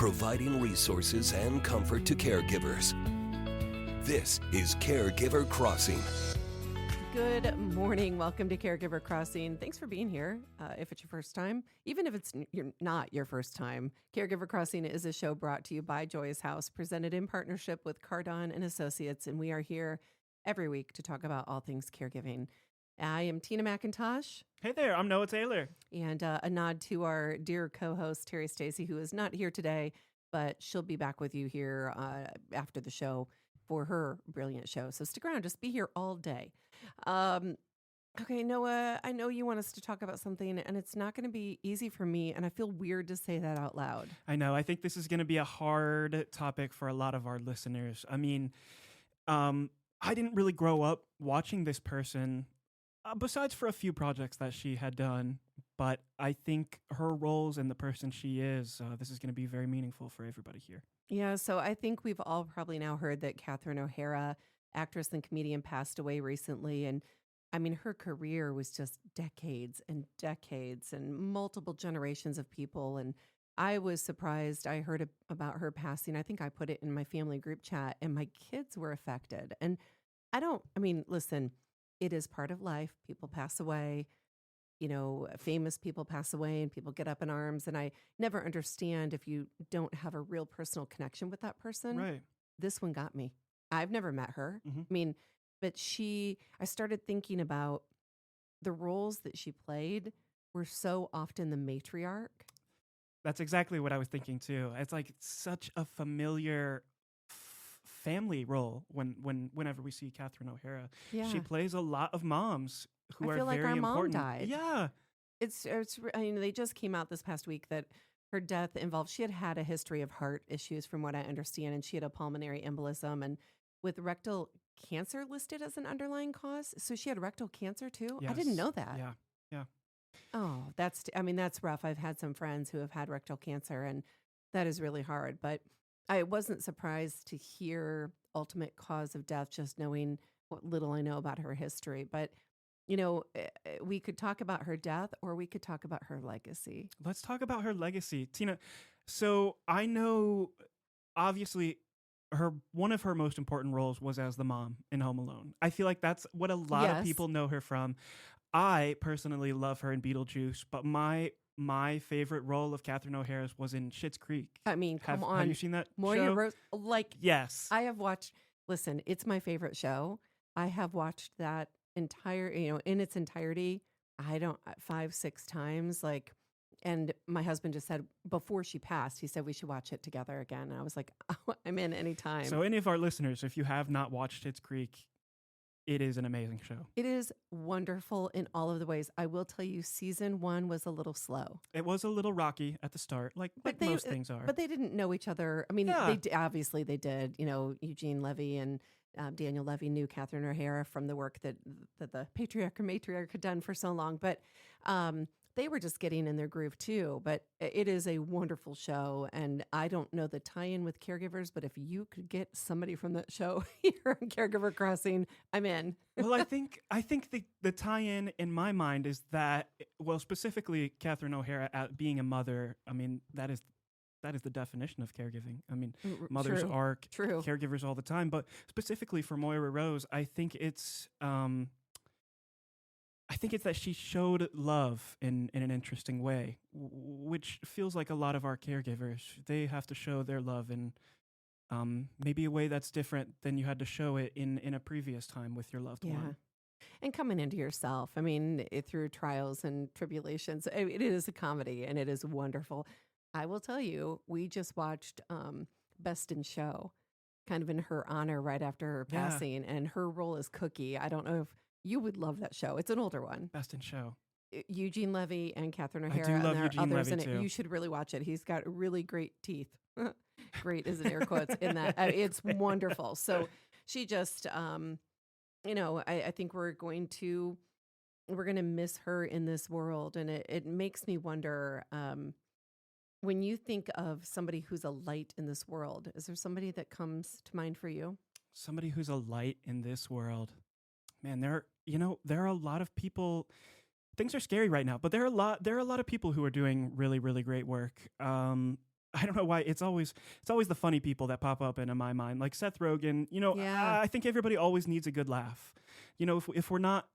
providing resources and comfort to caregivers. This is Caregiver Crossing. Good morning. Welcome to Caregiver Crossing. Thanks for being here. If it's your first time, even if you're not your first time, Caregiver Crossing is a show brought to you by Joyous House, presented in partnership with Cardon and Associates, and we are here every week to talk about all things caregiving. I am Tina McIntosh. Hey there, I'm Noah Taylor. And a nod to our dear co-host, Terry Stacy, who is not here today, but she'll be back with you here after the show for her brilliant show. So stick around, just be here all day. Okay, Noah, I know you want us to talk about something, and it's not going to be easy for me, and I feel weird to say that out loud. I know. I think this is going to be a hard topic for a lot of our listeners. I mean, I didn't really grow up watching this person, besides for a few projects that she had done, but I think her roles and the person she is, this is going to be very meaningful for everybody here. Yeah, so I think we've all probably now heard that Catherine O'Hara, actress and comedian, passed away recently, and I mean, her career was just decades and decades and multiple generations of people. And I was surprised. I heard about her passing. I think I put it in my family group chat, and my kids were affected. And listen, it is part of life. People pass away. You know, famous people pass away and people get up in arms. And I never understand if you don't have a real personal connection with that person. Right. This one got me. I've never met her. Mm-hmm. I mean, but I started thinking about the roles that she played were so often the matriarch. That's exactly what I was thinking too. It's like such a familiar family role whenever we see Catherine O'Hara. Yeah. She plays a lot of moms who I are feel like very our important. mom died. Yeah. It's they just came out this past week that her death involved, she had a history of heart issues from what I understand, and she had a pulmonary embolism and with rectal cancer listed as an underlying cause. So she had rectal cancer too? Yes. I didn't know that. Yeah. Oh, that's rough. I've had some friends who have had rectal cancer, and that is really hard. But I wasn't surprised to hear ultimate cause of death, just knowing what little I know about her history. But, you know, we could talk about her death, or we could talk about her legacy. Let's talk about her legacy. Tina, so I know, obviously, one of her most important roles was as the mom in Home Alone. I feel like that's what a lot of people know her from. I personally love her in Beetlejuice, but my favorite role of Catherine O'Hara's was in Schitt's Creek. I mean, come on. Have you seen that Moira show? Rose, Yes. I have watched, listen, it's my favorite show. I have watched that entire, in its entirety, 5-6 times, and my husband just said, before she passed, he said we should watch it together again. And I was like, oh, I'm in anytime. So any of our listeners, if you have not watched Schitt's Creek, it is an amazing show. It is wonderful in all of the ways. I will tell you, season 1 was a little slow. It was a little rocky at the start, like most things are. But they didn't know each other. I mean, obviously they did. Eugene Levy and Daniel Levy knew Catherine O'Hara from the work that the patriarch or matriarch had done for so long. But they were just getting in their groove too. But it is a wonderful show. And I don't know the tie-in with caregivers, but if you could get somebody from that show here on Caregiver Crossing, I'm in. Well, I think the tie-in in my mind is that, well, specifically Catherine O'Hara being a mother, I mean, that is the definition of caregiving. I mean, mothers are caregivers all the time, but specifically for Moira Rose, I think it's that she showed love in an interesting way, which feels like a lot of our caregivers. They have to show their love in maybe a way that's different than you had to show it in a previous time with your loved one. And coming into yourself. I mean, through trials and tribulations. It is a comedy, and it is wonderful. I will tell you, we just watched Best in Show, kind of in her honor right after her passing, and her role is Cookie. I don't know if you would love that show. It's an older one. Best in Show. Eugene Levy and Catherine O'Hara. I do love and there Eugene are others Levy in it. too. You should really watch it. He's got really great teeth. Great is in air quotes in that. It's wonderful. So she just, I think we're going to miss her in this world. And it makes me wonder, when you think of somebody who's a light in this world, is there somebody that comes to mind for you? Somebody who's a light in this world. Man, there are a lot of people. Things are scary right now, but there are a lot of people who are doing really, really great work. I don't know why it's always the funny people that pop up into my mind, like Seth Rogen. Yeah. I think everybody always needs a good laugh. If we're not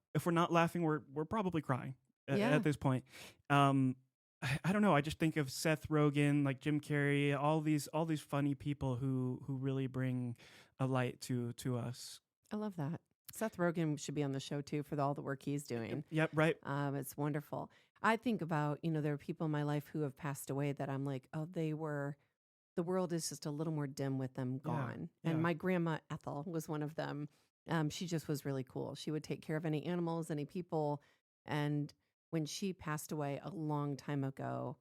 laughing, we're probably crying Yeah. at this point. I don't know. I just think of Seth Rogen, like Jim Carrey, all these funny people who really bring a light to us. I love that. Seth Rogen should be on the show too for all the work he's doing. Yep, right. It's wonderful. I think about, there are people in my life who have passed away that I'm like, oh, the world is just a little more dim with them gone. Yeah. And my grandma Ethel was one of them. She just was really cool. She would take care of any animals, any people. And when she passed away a long time ago,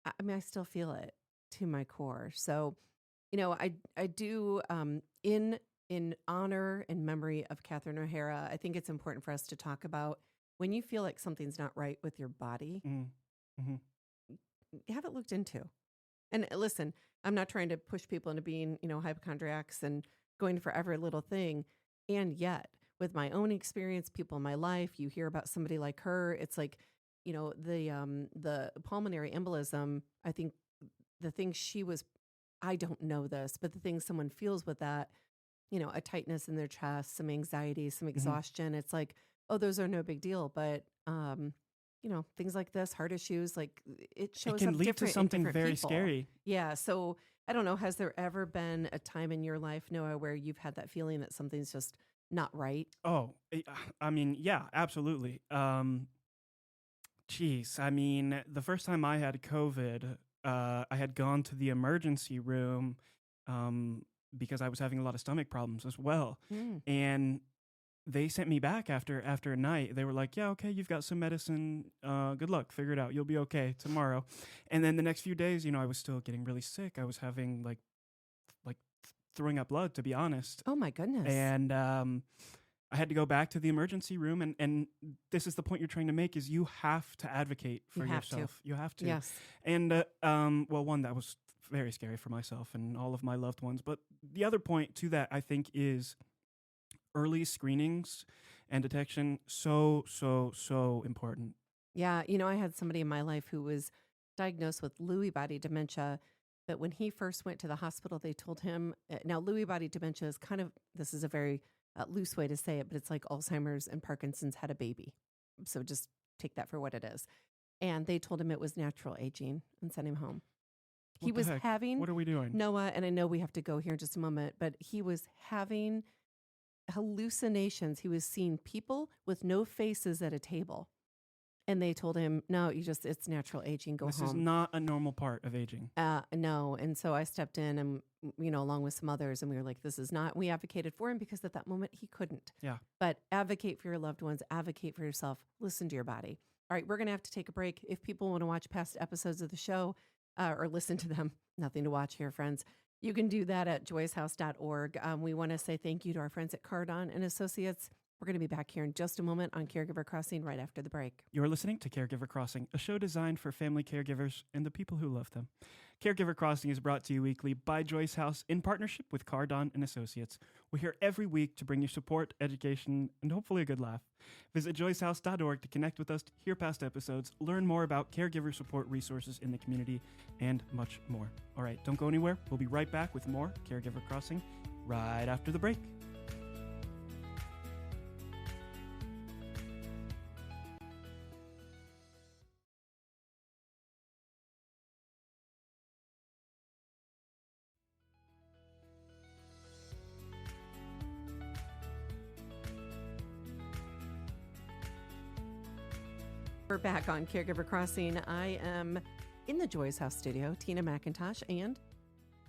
I mean, I still feel it to my core. So, I do, in honor and memory of Catherine O'Hara, I think it's important for us to talk about when you feel like something's not right with your body, Mm-hmm. have it looked into. And listen, I'm not trying to push people into being, hypochondriacs and going for every little thing. And yet, with my own experience, people in my life, you hear about somebody like her, it's like, the pulmonary embolism, I think the thing I don't know this, but the thing someone feels with that, a tightness in their chest, some anxiety, some exhaustion, it's like, oh, those are no big deal. But, things like this, heart issues, like it shows It can up lead to different in something different very people. scary. Yeah. So I don't know. Has there ever been a time in your life, Noah, where you've had that feeling that something's just not right? Oh, I mean, yeah, absolutely. Geez, I mean, the first time I had COVID, I had gone to the emergency room because I was having a lot of stomach problems as well. Mm. And they sent me back after a night. They were like, "Yeah, okay, you've got some medicine. Good luck. Figure it out. You'll be okay tomorrow." And then the next few days, I was still getting really sick. I was having like throwing up blood, to be honest. Oh my goodness. And I had to go back to the emergency room. And this is the point you're trying to make: is you have to advocate for yourself. You have to. Yes. And well, one, that was very scary for myself and all of my loved ones. But the other point to that, I think, is early screenings and detection, so important. Yeah. I had somebody in my life who was diagnosed with Lewy body dementia. But when he first went to the hospital, they told him, now Lewy body dementia is this is a very loose way to say it, but it's like Alzheimer's and Parkinson's had a baby. So just take that for what it is. And they told him it was natural aging and sent him home. He was having, what are we doing? Noah, and I know we have to go here in just a moment, but he was having hallucinations. He was seeing people with no faces at a table. And they told him, no, it's natural aging. Go home. This is not a normal part of aging. No. And so I stepped in and, along with some others, and we were like, this is not, we advocated for him because at that moment he couldn't. Yeah. But advocate for your loved ones, advocate for yourself, listen to your body. All right, we're going to have to take a break. If people want to watch past episodes of the show or listen to them, nothing to watch here, friends. You can do that at joycehouse.org. We want to say thank you to our friends at Cardon and Associates. We're going to be back here in just a moment on Caregiver Crossing right after the break. You're listening to Caregiver Crossing, a show designed for family caregivers and the people who love them. Caregiver Crossing is brought to you weekly by Joyce House in partnership with Cardon and Associates. We're here every week to bring you support, education, and hopefully a good laugh. Visit joycehouse.org to connect with us, hear past episodes, learn more about caregiver support resources in the community, and much more. All right, don't go anywhere. We'll be right back with more Caregiver Crossing right after the break. We're back on Caregiver Crossing. I am in the Joyce House studio, Tina McIntosh, and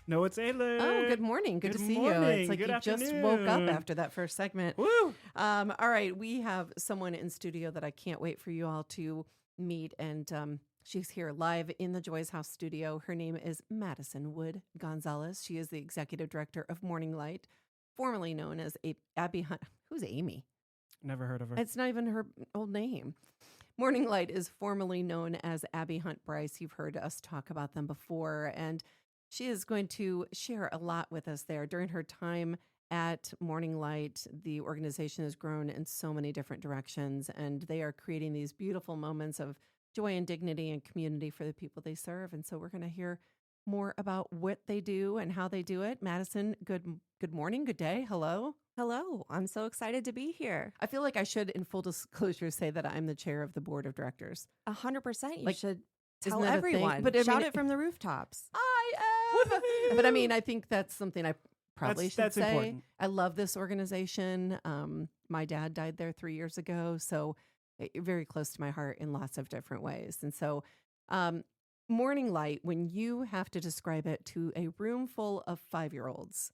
Noah Taylor. Oh, good morning. Good to see you. It's like good you afternoon. just woke up after that first segment. Woo! All right, we have someone in studio that I can't wait for you all to meet, and she's here live in the Joyce House studio. Her name is Madison Wood-Gonzalez. She is the executive director of Morning Light, formerly known as Abby Hunt. Who's Amy? Never heard of her. It's not even her old name. Morning Light is formerly known as Abby Hunt Bryce. You've heard us talk about them before, and she is going to share a lot with us there. During her time at Morning Light, the organization has grown in so many different directions, and they are creating these beautiful moments of joy and dignity and community for the people they serve. And so we're going to hear more about what they do and how they do it. Madison, good morning, good day. Hello. Hello. I'm so excited to be here. I feel like I should, in full disclosure, say that I'm the chair of the board of directors. 100%. You Like, should isn't tell that a thing? everyone. But I Shout mean, it from the rooftops. I am. But I mean, I think that's something I probably should That's say. important. I love this organization. My dad died there 3 years ago, so very close to my heart in lots of different ways. And so, Morning Light, when you have to describe it to a room full of 5-year-olds,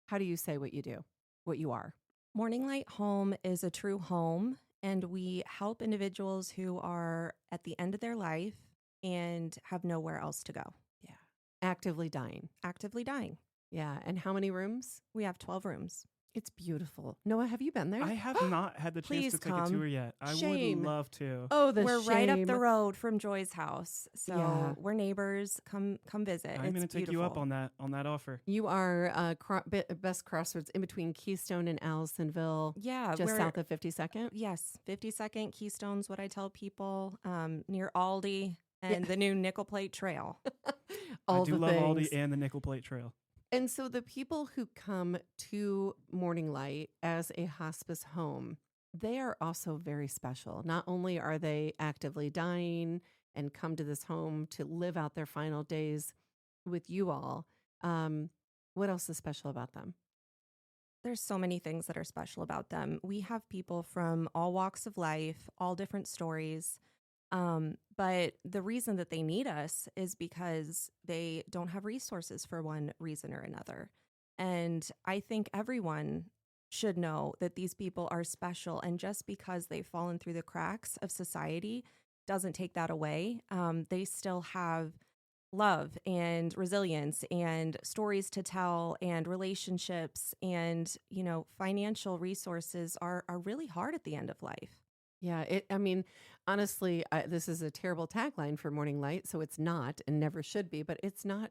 how do you say what you do, what you are? Morning Light Home is a true home, and we help individuals who are at the end of their life and have nowhere else to go. Yeah. Actively dying. Actively dying. Yeah. And how many rooms? We have 12 rooms. It's beautiful. Noah, have you been there? I have not had the chance Please to take come. a tour yet. I Shame. would love to. Oh, the We're right up the shame. road from Joy's house. So Yeah. we're neighbors. Come visit. I'm going to It's take you up beautiful. on that offer. You are best crossroads in between Keystone and Allisonville, Yeah. just we're, south of 52nd. Yes. 52nd Keystone's what I tell people, near Aldi and the new Nickel Plate Trail. All I do the love things. Aldi and the Nickel Plate Trail. And so the people who come to Morning Light as a hospice home, they are also very special. Not only are they actively dying and come to this home to live out their final days with you all, what else is special about them? There's so many things that are special about them. We have people from all walks of life, all different stories. But the reason that they need us is because they don't have resources for one reason or another. And I think everyone should know that these people are special. And just because they've fallen through the cracks of society doesn't take that away. They still have love and resilience and stories to tell and relationships and, financial resources are really hard at the end of life. Yeah, honestly, this is a terrible tagline for Morning Light, so it's not and never should be, but it's not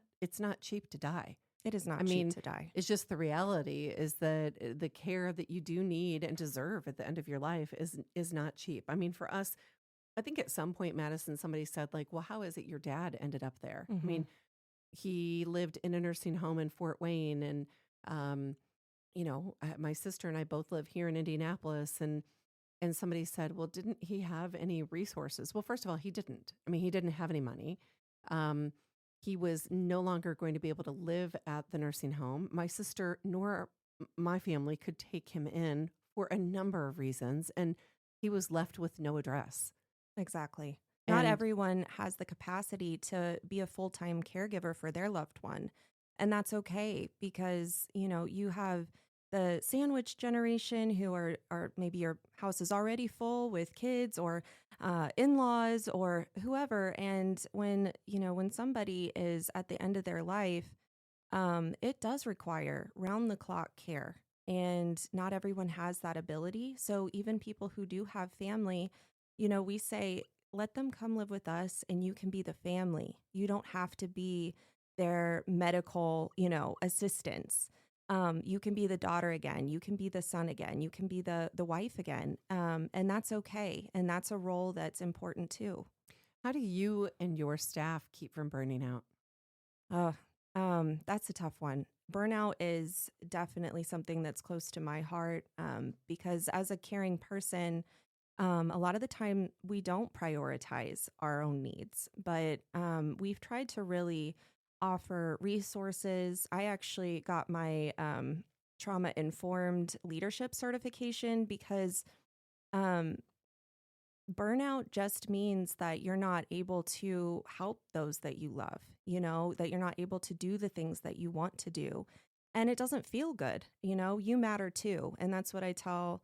cheap to die. It is not I cheap mean, to die. It's just the reality is that the care that you do need and deserve at the end of your life is not cheap. I mean, for us, I think at some point, Madison, somebody said like, well, how is it your dad ended up there? I mean, he lived in a nursing home in Fort Wayne and, my sister and I both live here in Indianapolis and somebody said, well, didn't he have any resources? Well, first of all, he didn't. I mean, he didn't have any money. He was no longer going to be able to live at the nursing home. My sister nor my family could take him in for a number of reasons, and he was left with no address. Exactly. Not And- everyone has the capacity to be a full-time caregiver for their loved one. And that's okay because, you have the sandwich generation who are maybe your house is already full with kids or in-laws or whoever. And when somebody is at the end of their life, it does require round-the-clock care. And not everyone has that ability. So even people who do have family, we say, let them come live with us and you can be the family. You don't have to be their medical, assistants. You can be the daughter again. You can be the son again. You can be the wife again. And that's okay. And that's a role that's important too. How do you and your staff keep from burning out? That's a tough one. Burnout is definitely something that's close to my heart because as a caring person, a lot of the time we don't prioritize our own needs, but we've tried to really offer resources. I actually got my trauma-informed leadership certification because burnout just means that you're not able to help those that you love, that you're not able to do the things that you want to do. And it doesn't feel good. You matter too. And that's what I tell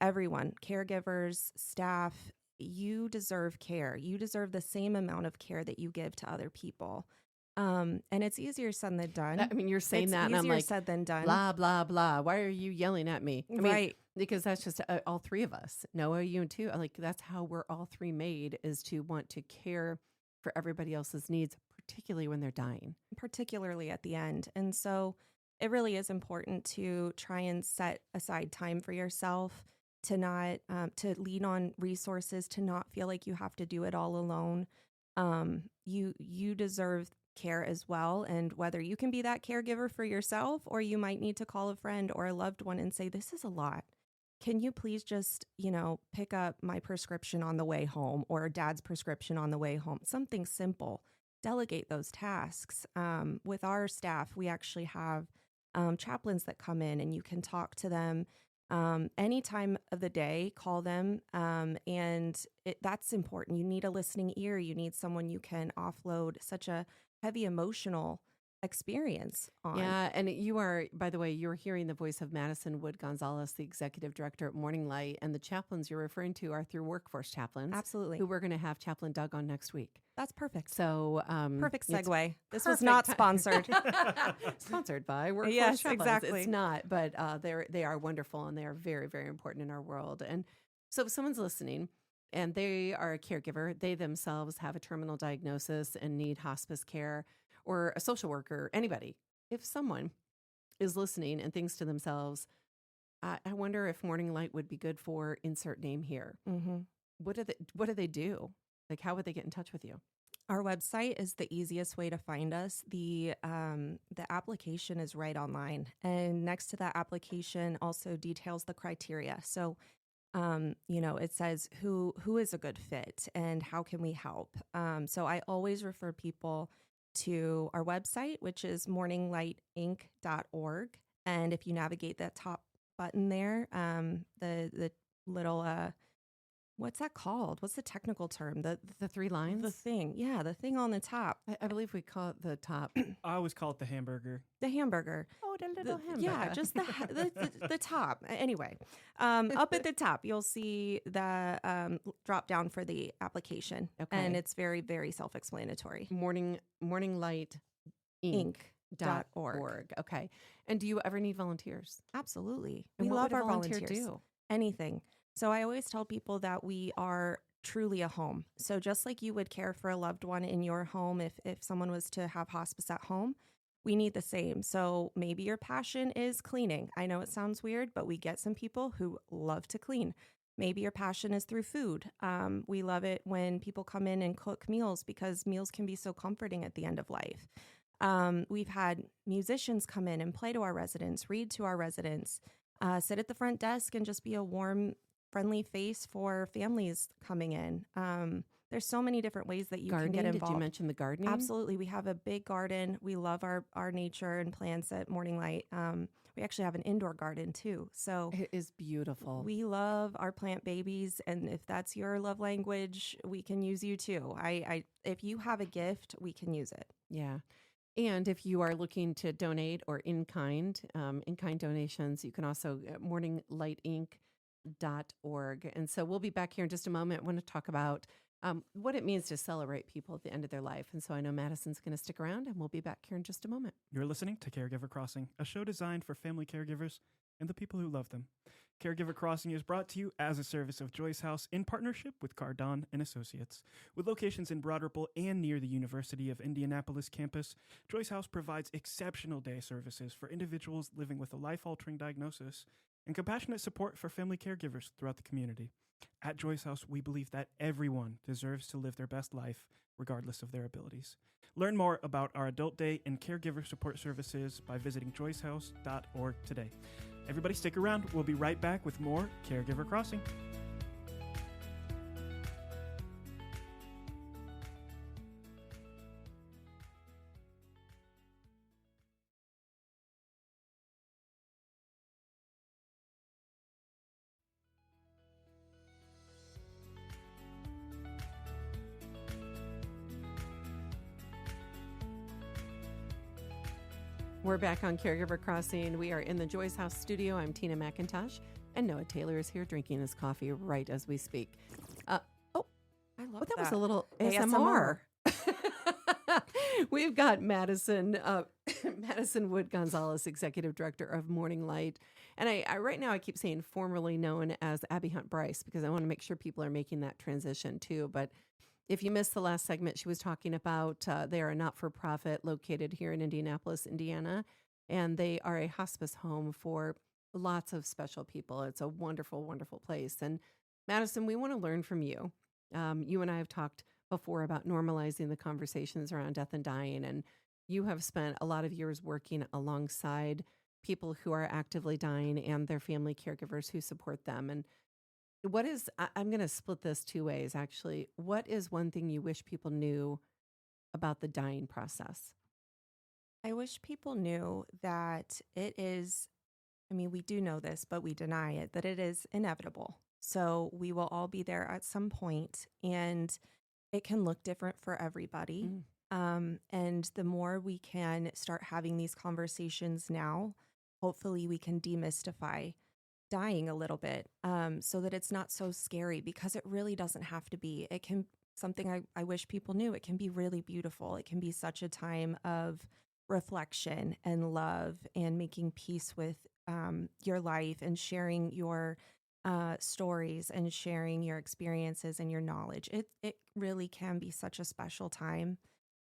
everyone, caregivers, staff, you deserve care. You deserve the same amount of care that you give to other people. And it's easier said than done. I mean, you're saying It's that and I'm easier like, said than done. blah, blah, blah. Why are you yelling at me? I mean, Right. because that's just all three of us. Noah, you and too. Like that's how we're all three made is to want to care for everybody else's needs, particularly when they're dying. Particularly at the end. And so it really is important to try and set aside time for yourself, to not to lean on resources, to not feel like you have to do it all alone. You deserve care as well. And whether you can be that caregiver for yourself, or you might need to call a friend or a loved one and say, this is a lot. Can you please just, pick up my prescription on the way home, or dad's prescription on the way home? Something simple. Delegate those tasks. With our staff, we actually have chaplains that come in, and you can talk to them any time of the day. Call them, and that's important. You need a listening ear. You need someone you can offload such a heavy emotional experience on. Yeah, and you are, by the way, you're hearing the voice of Madison Wood-Gonzalez, the executive director at Morning Light, and the chaplains you're referring to are through workforce chaplains. Absolutely. Who we're going to have Chaplain Doug on next week. That's perfect. So, perfect segue. This was perfect not ti- sponsored. Sponsored by workforce Yes, chaplains. exactly. It's not, but they are wonderful, and they are very, very important in our world. And so if someone's listening and they are a caregiver, they themselves have a terminal diagnosis and need hospice care, or a social worker, anybody, if someone is listening and thinks to themselves, I wonder if Morning Light would be good for insert name here. Mm-hmm. What do they do? Like, how would they get in touch with you? Our website is the easiest way to find us. The application is right online, and next to that application also details the criteria. So, it says who is a good fit and how can we help. So I always refer people to our website, which is morninglightinc.org. And if you navigate that top button there, the little what's that called? What's the technical term? The 3 lines? The thing. Yeah, the thing on the top. I believe we call it the top. I always call it the hamburger. The hamburger. Oh, the little hamburger. Yeah, just the top. Anyway, up at the top, you'll see the drop down for the application. Okay. And it's very, very self-explanatory. Morninglightinc.org. Inc.org. Okay. And do you ever need volunteers? Absolutely. And We what love would a our volunteer volunteers. do? Anything. So I always tell people that we are truly a home. So just like you would care for a loved one in your home, if someone was to have hospice at home, we need the same. So maybe your passion is cleaning. I know it sounds weird, but we get some people who love to clean. Maybe your passion is through food. We love it when people come in and cook meals, because meals can be so comforting at the end of life. We've had musicians come in and play to our residents, read to our residents, sit at the front desk and just be a warm, friendly face for families coming in. There's so many different ways that you Gardening? can get involved. Did you mention the gardening? Absolutely. We have a big garden. We love our nature and plants at Morning Light. We actually have an indoor garden too. So It is beautiful. we love our plant babies. And if that's your love language, we can use you too. If you have a gift, we can use it. Yeah. And if you are looking to donate or in-kind donations, you can also morninglightinc.org. And so we'll be back here in just a moment. I want to talk about what it means to celebrate people at the end of their life. And so I know Madison's going to stick around, and we'll be back here in just a moment. You're listening to Caregiver Crossing, a show designed for family caregivers and the people who love them. Caregiver Crossing is brought to you as a service of Joyce House in partnership with Cardon and Associates. With locations in Broad Ripple and near the University of Indianapolis campus, Joyce House provides exceptional day services for individuals living with a life-altering diagnosis and compassionate support for family caregivers throughout the community. At Joyce House, we believe that everyone deserves to live their best life, regardless of their abilities. Learn more about our adult day and caregiver support services by visiting joycehouse.org today. Everybody stick around. We'll be right back with more Caregiver Crossing. We're back on Caregiver Crossing. We are in the Joyce House studio. I'm Tina McIntosh, and Noah Taylor is here drinking his coffee right as we speak. I love that was a little ASMR. ASMR. We've got Madison Wood-Gonzalez, Executive Director of Morning Light. And I right now I keep saying formerly known as Abby Hunt Bryce, because I want to make sure people are making that transition too. But if you missed the last segment, she was talking about they are a not-for-profit located here in Indianapolis, Indiana, and they are a hospice home for lots of special people. It's a wonderful, wonderful place. And Madison, we want to learn from you. You and I have talked before about normalizing the conversations around death and dying. And you have spent a lot of years working alongside people who are actively dying and their family caregivers who support them. And I'm going to split this two ways, actually. What is one thing you wish people knew about the dying process? I wish people knew that it is, I mean, we do know this, but we deny it, that it is inevitable. So we will all be there at some point, and it can look different for everybody. And the more we can start having these conversations now, hopefully we can demystify dying a little bit, so that it's not so scary, because it really doesn't have to be. It can, something I wish people knew, it can be really beautiful. It can be such a time of reflection and love and making peace with your life and sharing your stories and sharing your experiences and your knowledge. It really can be such a special time.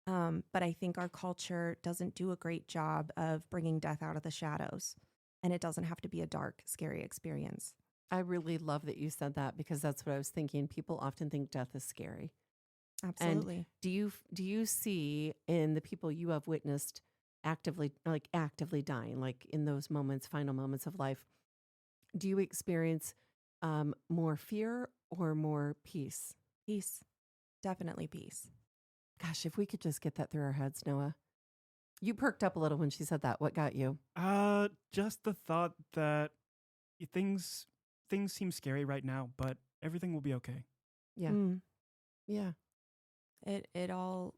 But I think our culture doesn't do a great job of bringing death out of the shadows. And it doesn't have to be a dark, scary experience. I really love that you said that, because that's what I was thinking. People often think death is scary. Absolutely. And do you see in the people you have witnessed actively dying, like in those moments, final moments of life, do you experience more fear or more peace? Peace. Definitely peace. Gosh, if we could just get that through our heads, Noah. You perked up a little when she said that. What got you? Just the thought that things seem scary right now, but everything will be okay. Yeah. Yeah. It all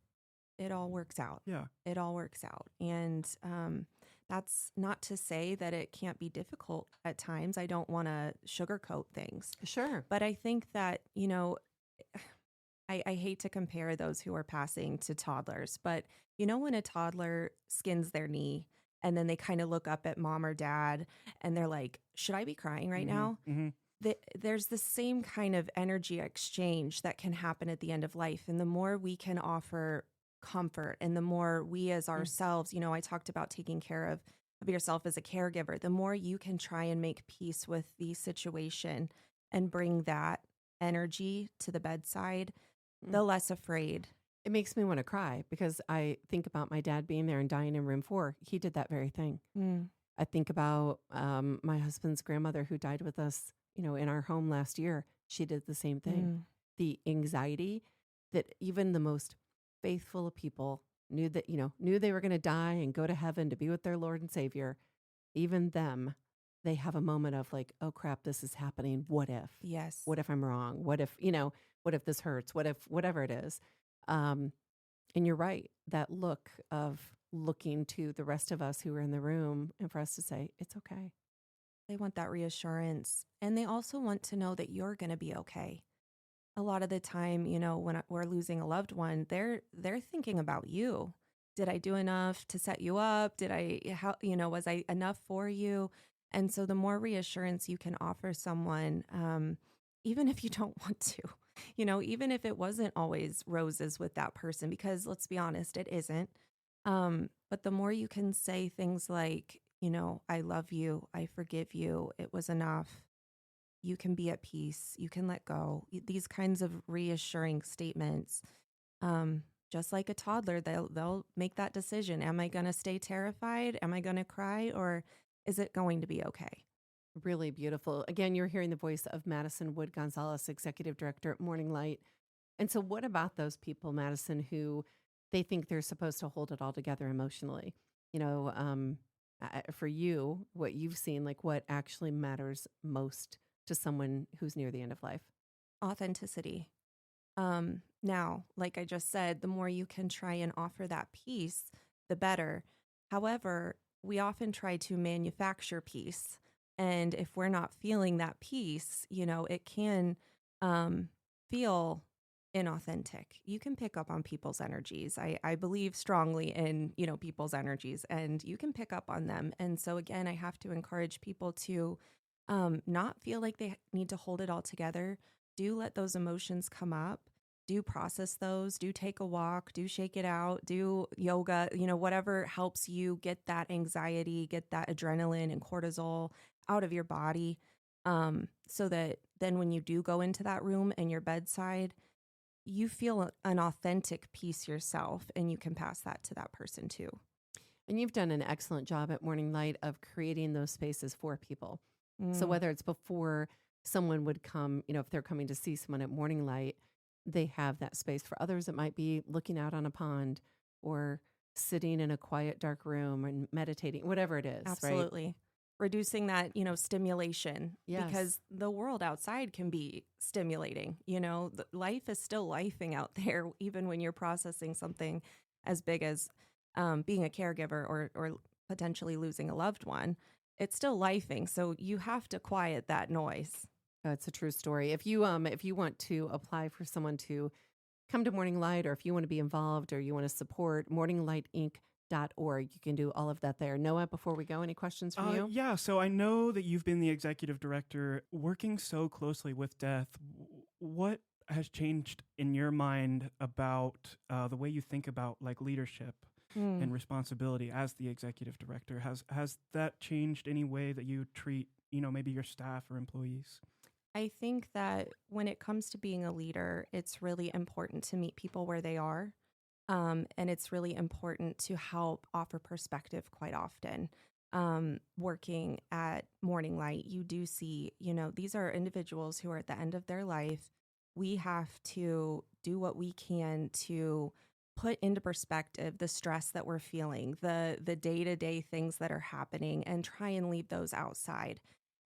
works out. Yeah. It all works out. And that's not to say that it can't be difficult at times. I don't want to sugarcoat things. Sure. But I think that, I hate to compare those who are passing to toddlers, but when a toddler skins their knee and then they kind of look up at mom or dad and they're like, should I be crying right now? There's the same kind of energy exchange that can happen at the end of life. And the more we can offer comfort and the more we as ourselves, I talked about taking care of yourself as a caregiver, the more you can try and make peace with the situation and bring that energy to the bedside, the less afraid. It makes me want to cry, because I think about my dad being there and dying in room 4. He did that very thing. I think about my husband's grandmother who died with us, in our home last year. She did the same thing. The anxiety that even the most faithful of people knew they were going to die and go to heaven to be with their Lord and Savior. Even them, they have a moment of like, oh crap, this is happening. What if? Yes. What if I'm wrong? What if this hurts? What if whatever it is? And you're right. That look of looking to the rest of us who are in the room and for us to say, it's okay. They want that reassurance. And they also want to know that you're going to be okay. A lot of the time, when we're losing a loved one, they're thinking about you. Did I do enough to set you up? Was I enough for you? And so the more reassurance you can offer someone, even if you don't want to, even if it wasn't always roses with that person, because let's be honest, it isn't. But the more you can say things like, I love you, I forgive you, it was enough, you can be at peace, you can let go. These kinds of reassuring statements, just like a toddler, they'll make that decision. Am I going to stay terrified? Am I going to cry? Or is it going to be okay? Really beautiful. Again, you're hearing the voice of Madison Wood-Gonzalez, Executive Director at Morning Light. And so what about those people, Madison, who they think they're supposed to hold it all together emotionally? For you, what you've seen, like what actually matters most to someone who's near the end of life? Authenticity. Now, like I just said, the more you can try and offer that peace, the better. However, we often try to manufacture peace. And if we're not feeling that peace, it can feel inauthentic. You can pick up on people's energies. I believe strongly in, people's energies, and you can pick up on them. And so again, I have to encourage people to not feel like they need to hold it all together. Do let those emotions come up. Do process those. Do take a walk. Do shake it out. Do yoga, whatever helps you get that anxiety, get that adrenaline and cortisol out of your body, so that then when you do go into that room and your bedside, you feel an authentic piece yourself, and you can pass that to that person too. And you've done an excellent job at Morning Light of creating those spaces for people. So Mm. whether it's before someone would come, if they're coming to see someone at Morning Light, they have that space. For others, it might be looking out on a pond or sitting in a quiet, dark room and meditating, whatever it is, right? Absolutely. Reducing that, stimulation, Yes. because the world outside can be stimulating. Life is still lifing out there, even when you're processing something as big as being a caregiver or potentially losing a loved one. It's still lifing. So you have to quiet that noise. It's a true story. If you want to apply for someone to come to Morning Light, or if you want to be involved or you want to support morninglightinc.org, you can do all of that there. Noah, before we go, any questions from you? Yeah, so I know that you've been the executive director working so closely with death. What has changed in your mind about the way you think about like leadership and responsibility as the executive director? Has that changed any way that you treat, maybe your staff or employees? I think that when it comes to being a leader, it's really important to meet people where they are. And it's really important to help offer perspective quite often. Working at Morning Light, you do see, these are individuals who are at the end of their life. We have to do what we can to put into perspective the stress that we're feeling, the day-to-day things that are happening, and try and leave those outside.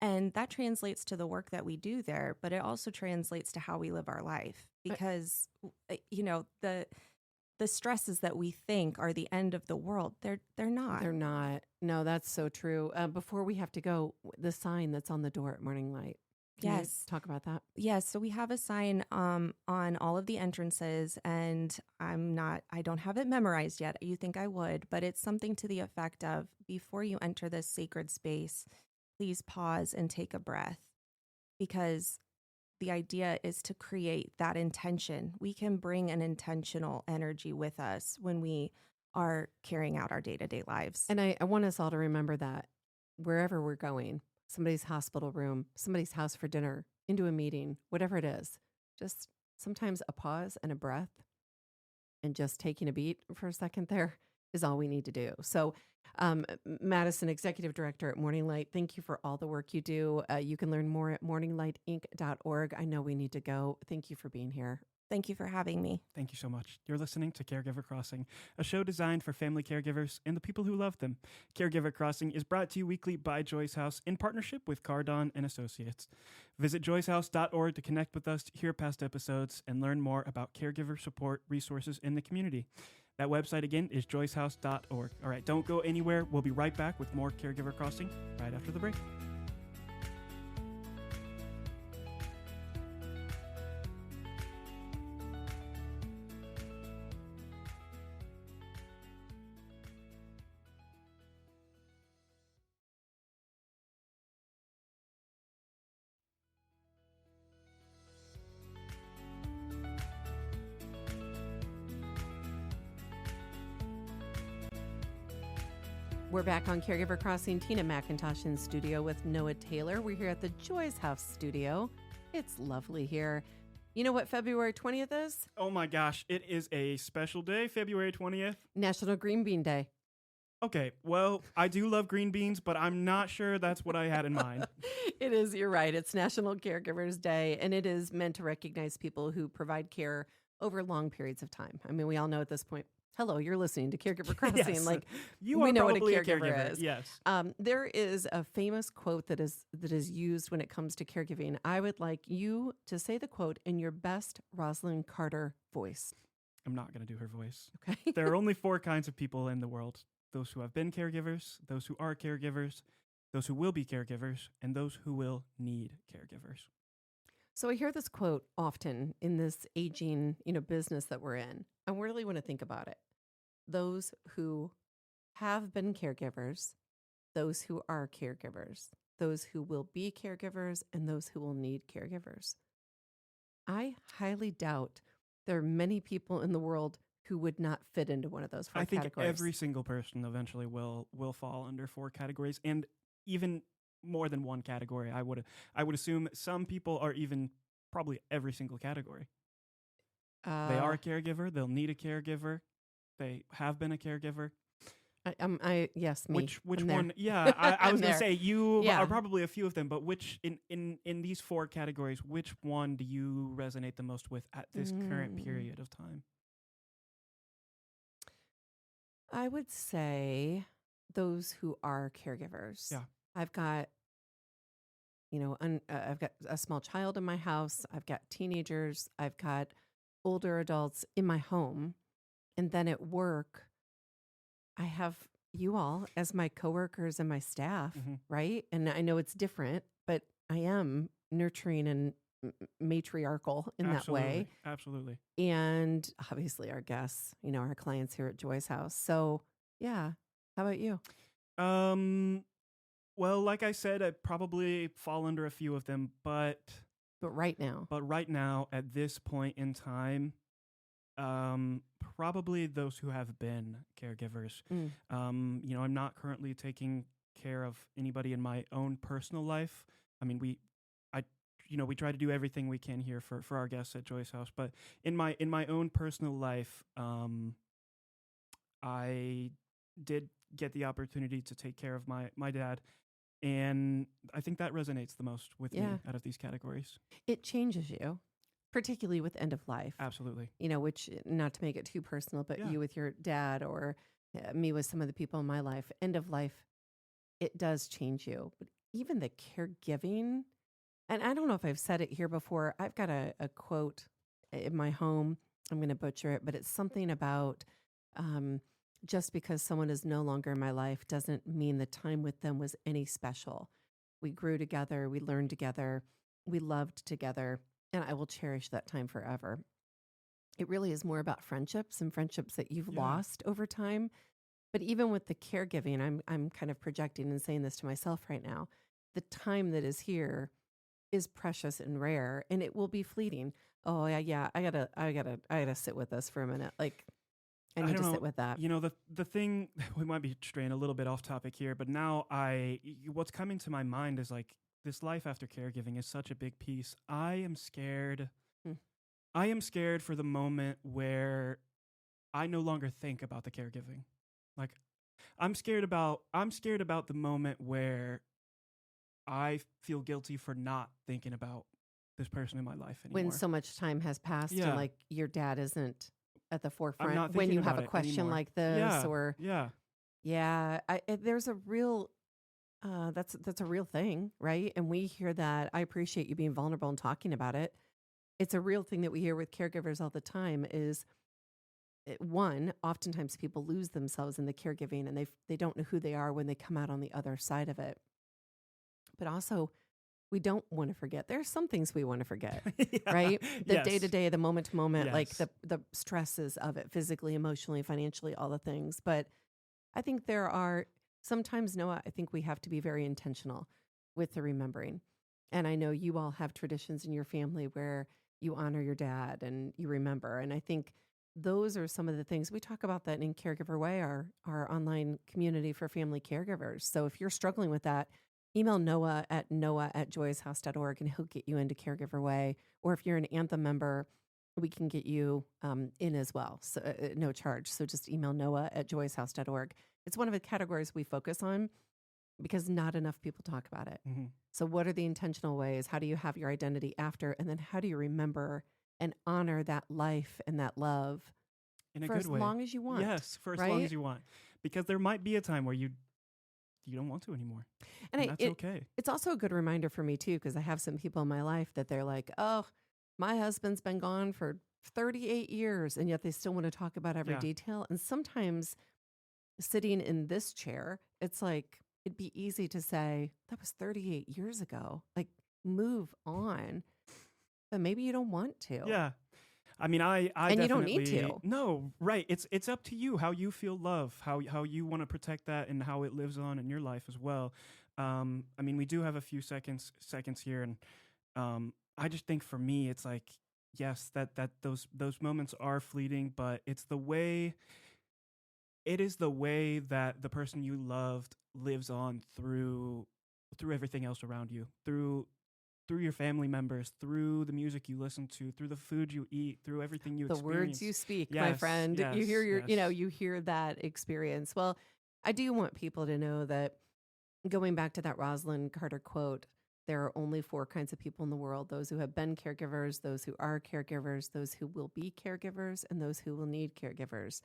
And that translates to the work that we do there, but it also translates to how we live our life, because, the stresses that we think are the end of the world, they're not. They're not. No, that's so true. Before we have to go, the sign that's on the door at Morning Light. Can you Yes. talk about that? Yes, so we have a sign on all of the entrances, and I don't have it memorized yet. You think I would, but it's something to the effect of, before you enter this sacred space, please pause and take a breath, because the idea is to create that intention. We can bring an intentional energy with us when we are carrying out our day-to-day lives. And I want us all to remember that wherever we're going, somebody's hospital room, somebody's house for dinner, into a meeting, whatever it is, just sometimes a pause and a breath and just taking a beat for a second there is all we need to do. So Madison, Executive Director at Morning Light, thank you for all the work you do. You can learn more at morninglightinc.org. I know we need to go. Thank you for being here. Thank you for having me. Thank you so much. You're listening to Caregiver Crossing, a show designed for family caregivers and the people who love them. Caregiver Crossing is brought to you weekly by Joyce House in partnership with Cardon and Associates. Visit joycehouse.org to connect with us, hear past episodes, and learn more about caregiver support resources in the community. That website again is joycehouse.org. All right, don't go anywhere. We'll be right back with more Caregiver Crossing right after the break. We're back on Caregiver Crossing. Tina McIntosh in studio with Noah Taylor. We're here at the Joyce House studio. It's lovely here. You know what February 20th is? Oh my gosh, it is a special day, February 20th. National Green Bean Day. Okay, well, I do love green beans, but I'm not sure that's what I had in mind. It is, you're right. It's National Caregivers Day, and it is meant to recognize people who provide care over long periods of time. I mean, we all know at this point, hello, you're listening to Caregiver Crossing. Yes. Like, You we are know what a probably caregiver is. Yes. There is a famous quote that is used when it comes to caregiving. I would like you to say the quote in your best Rosalind Carter voice. I'm not going to do her voice. Okay. There are only 4 kinds of people in the world: those who have been caregivers, those who are caregivers, those who will be caregivers, and those who will need caregivers. So I hear this quote often in this aging, business that we're in. I really want to think about it. Those who have been caregivers, those who are caregivers, those who will be caregivers, and those who will need caregivers. I highly doubt there are many people in the world who would not fit into one of those 4 I think categories. every single person eventually will fall under 4 categories, and even more than one category. I would assume some people are even probably every single category. They are a caregiver. They'll need a caregiver. They have been a caregiver. Yes, me. Which I'm one? there. Yeah, I was I'm gonna there. say you Yeah. are probably a few of them, but which in these 4 categories, which one do you resonate the most with at this current period of time? I would say those who are caregivers. Yeah. I've got, I've got a small child in my house. I've got teenagers. I've got older adults in my home. And then at work, I have you all as my coworkers and my staff, Mhm. right? And I know it's different, but I am nurturing and matriarchal in that way. Absolutely. And obviously our guests, our clients here at Joy's house. So yeah. How about you? Well, like I said, I probably fall under a few of them, but right now, right now at this point in time, probably those who have been caregivers. I'm not currently taking care of anybody in my own personal life. I mean, we try to do everything we can here for our guests at Joy's house, but in my own personal life, I did get the opportunity to take care of my dad, and I think that resonates the most with me out of these categories. It changes you, particularly with end of life. Absolutely. Which, not to make it too personal, but Yeah. you with your dad or me with some of the people in my life, end of life, it does change you. But even the caregiving, and I don't know if I've said it here before, I've got a quote in my home. I'm going to butcher it, but it's something about just because someone is no longer in my life doesn't mean the time with them was any special. We grew together, we learned together, we loved together, and I will cherish that time forever. It really is more about friendships and friendships that you've lost over time. But even with the caregiving, I'm kind of projecting and saying this to myself right now. The time that is here is precious and rare, and it will be fleeting. Oh yeah, I gotta sit with this for a minute. Like I need to sit with that. The thing, we might be straying a little bit off topic here, but now what's coming to my mind is like this life after caregiving is such a big piece. I am scared. I am scared for the moment where I no longer think about the caregiving. Like I'm scared about the moment where I feel guilty for not thinking about this person in my life anymore. When so much time has passed and like your dad isn't at the forefront when you have a question anymore. like this there's a real that's a real thing, right? And we hear that. I appreciate you being vulnerable and talking about it. It's a real thing that we hear with caregivers all the time is one, oftentimes people lose themselves in the caregiving and they don't know who they are when they come out on the other side of it. But also, we don't want to forget. There are some things we want to forget, right? The day-to-day, the moment-to-moment, like the stresses of it, physically, emotionally, financially, all the things. But I think there are sometimes, Noah, I think we have to be very intentional with the remembering. And I know you all have traditions in your family where you honor your dad and you remember. And I think those are some of the things we talk about that in Caregiver Way, our online community for family caregivers. So if you're struggling with that, email noah@joyshouse.org and he'll get you into Caregiver Way. Or if you're an Anthem member, we can get you in as well. So no charge. So just email noah@joyshouse.org. It's one of the categories we focus on because not enough people talk about it. Mm-hmm. So what are the intentional ways? How do you have your identity after? And then how do you remember and honor that life and that love in a for good as way. long as you want? Yes, for as long as you want. Because there might be a time where you don't want to anymore. And that's okay. It's also a good reminder for me too, because I have some people in my life that they're like, oh, my husband's been gone for 38 years, and yet they still want to talk about every detail. And sometimes sitting in this chair, it's like, it'd be easy to say, that was 38 years ago. Like, move on. But maybe you don't want to. Yeah. I mean, I and you don't need to. No, right. It's up to you how you feel love, how you want to protect that, and how it lives on in your life as well. I mean, we do have a few seconds here, and I just think for me, it's like, yes, that those moments are fleeting, but it is the way that the person you loved lives on through everything else around you, through through your family members, through the music you listen to, through the food you eat, through everything you the experience. words you speak, Yes, my friend. You yes, hear yes. you hear that experience. Well, I do want people to know that going back to that Rosalind Carter quote, there are only 4 kinds of people in the world: those who have been caregivers, those who are caregivers, those who will be caregivers, and those who will need caregivers.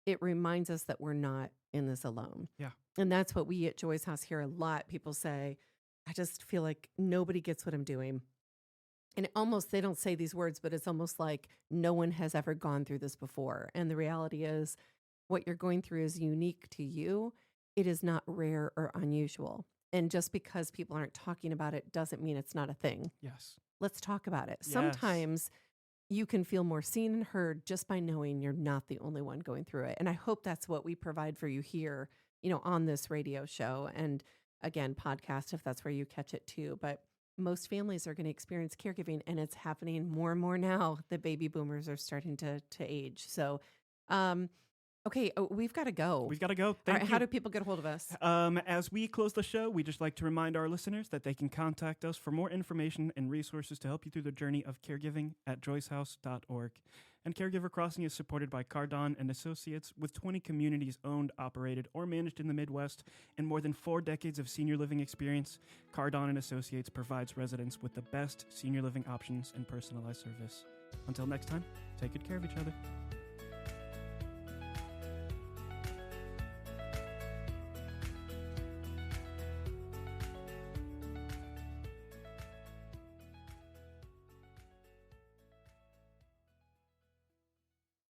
It reminds us that we're not in this alone. Yeah. And that's what we at Joy's House hear a lot. People say, I just feel like nobody gets what I'm doing. And almost, they don't say these words, but it's almost like no one has ever gone through this before. And the reality is, what you're going through is unique to you. It is not rare or unusual. And just because people aren't talking about it doesn't mean it's not a thing. Yes. Let's talk about it. Yes. Sometimes you can feel more seen and heard just by knowing you're not the only one going through it. And I hope that's what we provide for you here, on this radio show. And again, podcast, if that's where you catch it too. But most families are going to experience caregiving, and it's happening more and more now that baby boomers are starting to age. So, okay, we've got to go. We've got to go. All Thank right, you. how do people get a hold of us? As we close the show, we just like to remind our listeners that they can contact us for more information and resources to help you through the journey of caregiving at joycehouse.org. And Caregiver Crossing is supported by Cardon and Associates, with 20 communities owned, operated, or managed in the Midwest, and more than 4 decades of senior living experience. Cardon and Associates provides residents with the best senior living options and personalized service. Until next time, take good care of each other.